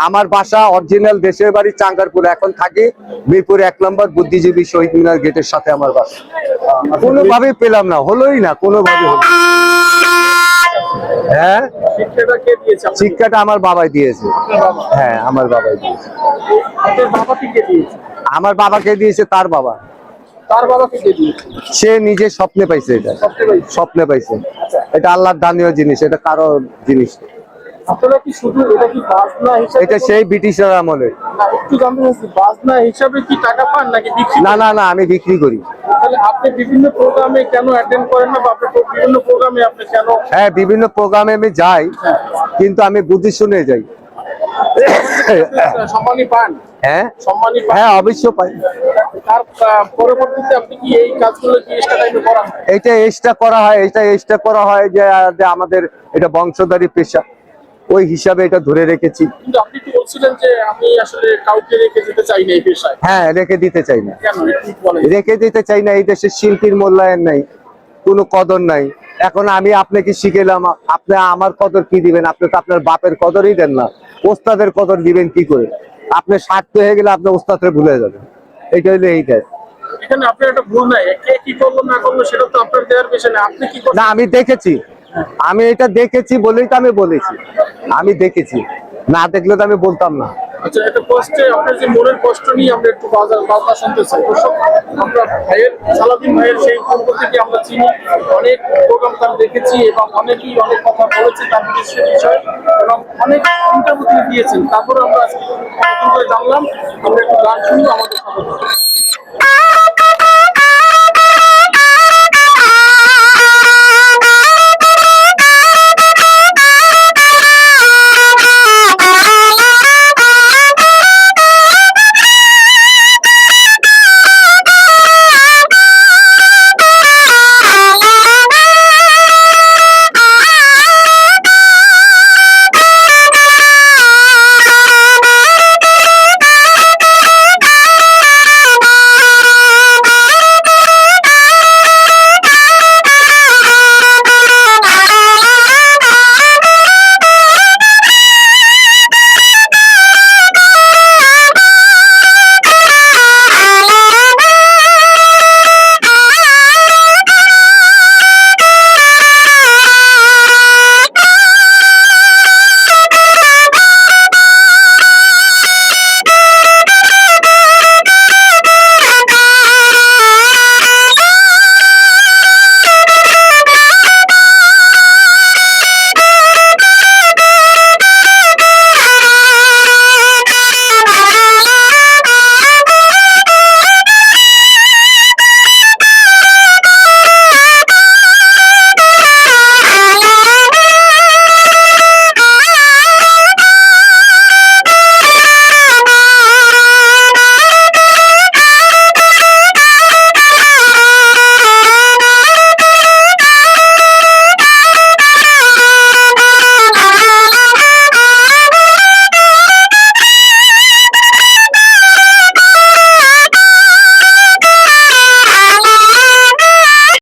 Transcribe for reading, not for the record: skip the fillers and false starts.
আমার বাসা অরিজিনাল দেশের বাড়ি চাঙ্গারপুর, এখন থাকি মিরপুর 1 নম্বর বুদ্ধিজীবী শহীদ মিনার গেটের সাথে আমার বাসা। কোনোভাবেই পেলাম না, হলোই না কোনোভাবে হলো। হ্যাঁ, শিক্ষাটা আমার বাবাই দিয়েছে। হ্যাঁ, আমার বাবাই দিয়েছে। আমার বাবাকে দিয়েছে তার বাবা। সে নিজে স্বপ্নে পাইছে, এটা স্বপ্নে পাইছে। এটা আল্লাহর দানীয় জিনিস, এটা কারো জিনিস। এটা সেই ব্রিটিশের আমলে। না না না, আমি বিক্রি করি। হ্যাঁ, বিভিন্ন প্রোগ্রামে আমি যাই, কিন্তু আমি বুদ্ধি শুনে যাই। হ্যাঁ হ্যাঁ, অবশ্যই পাই। এটা এক্সট্রা করা হয়, এটা এক্সট্রা করা হয় যে আমাদের এটা বংশধারী পেশা, ওই হিসাবে এটা ধরে রেখেছি। হ্যাঁ, রেখে দিতে চাই না, রেখে দিতে চাই না। এই দেশের শিল্পীর মূল্যায়ন নাই, কোনো কদর নাই। এখন আমি আপনাকে শিখেলাম, আপনি আমার কদর কি দিবেন? আপনি তো আপনার বাপের কদরই দেন না, ওস্তাদের কদর দিবেন কি করে? আপনি স্বার্থ হয়ে গেলে আপনি ওস্তাদকে ভুলে যাবেন। এটা হইলো এইটা। না, আমি দেখেছি, আমি এটা দেখেছি বলেই তো আমি বলেছি। আমি দেখেছি, না দেখলে তো আমি বলতাম না। আচ্ছা, একটা কষ্টে আপনার যে মনের কষ্ট নিয়ে আমরা একটু বার্তা শুনতে চাই। দর্শক, আমরা ভাইয়ের সালাউদ্দিন ভাইয়ের সেই পূর্ব থেকে আমরা চিনি, অনেক প্রোগ্রাম তার দেখেছি এবং অনেকেই অনেক কথা বলেছে তার বিষয়ে এবং অনেক ইন্টারভিউ তিনি দিয়েছেন। তারপরে আমরা নতুন করে জানলাম, আমরা একটু গান শুনবো আমাদের সাথে।